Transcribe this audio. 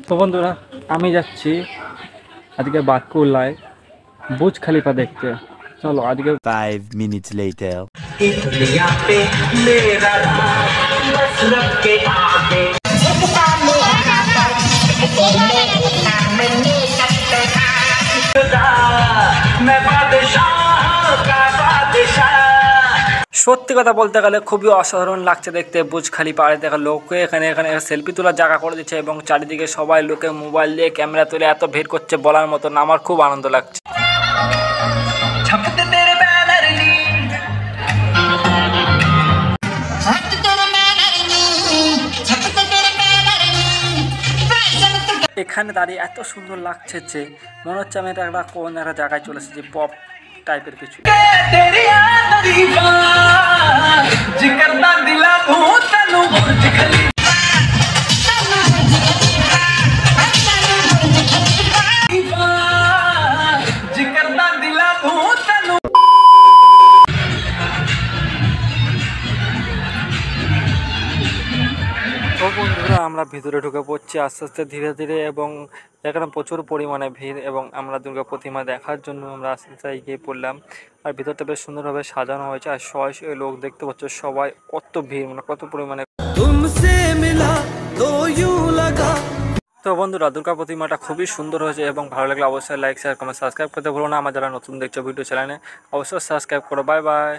তো বন্ধুরা, আমি যাচ্ছি আজকে বাতকুল্লায় বুর্জ খলিফা দেখতে। চলো আজকে 5 minutes later. दुनिया पे मेरा नाम बस रब के आगे मैं बादशाह का बादशाह। সত্যি কথা বলতে গেলে খুবই অসাধারণ লাগছে দেখতে বুর্জ খলিফা। আর দেখা লোকে এখানে এখানে সেলফি তোলার জায়গা করে দিচ্ছে এবং চারিদিকে সবাই লোকে মোবাইল দিয়ে ক্যামেরা তুলে এত ভিড় করছে বলার মতন। আমার খুব আনন্দ লাগছে। এখানে দাঁড়িয়ে এত সুন্দর লাগছে যে মনে হচ্ছে আমি একটা কোন একটা জায়গায় চলে এসেছি, পপ টাইপের কিছু। তো বন্ধুরা, আমরা ভিতরে ঢুকে পড়ছি আস্তে আস্তে ধীরে ধীরে এবং এখানে প্রচুর পরিমাণে ভিড় এবং আমরা দুর্গা প্রতিমা দেখার জন্য আমরা আস্তে আস্তে এগিয়ে পড়লাম। আর ভিতরটা বেশ সুন্দরভাবে সাজানো হয়েছে আর শয়ে শয়ে লোক দেখতে পাচ্ছ, সবাই কত ভিড়, মানে কত পরিমাণে। তো বন্ধুরা, দুর্গা প্রতিমাটা খুবই সুন্দর হয়েছে এবং ভালো লাগলে অবশ্যই লাইক শেয়ার কমেন্ট সাবস্ক্রাইব করতে ভুলো না। আমার যারা নতুন দেখছো ভিডিও চ্যানেলে অবশ্যই সাবস্ক্রাইব করো। Bye bye.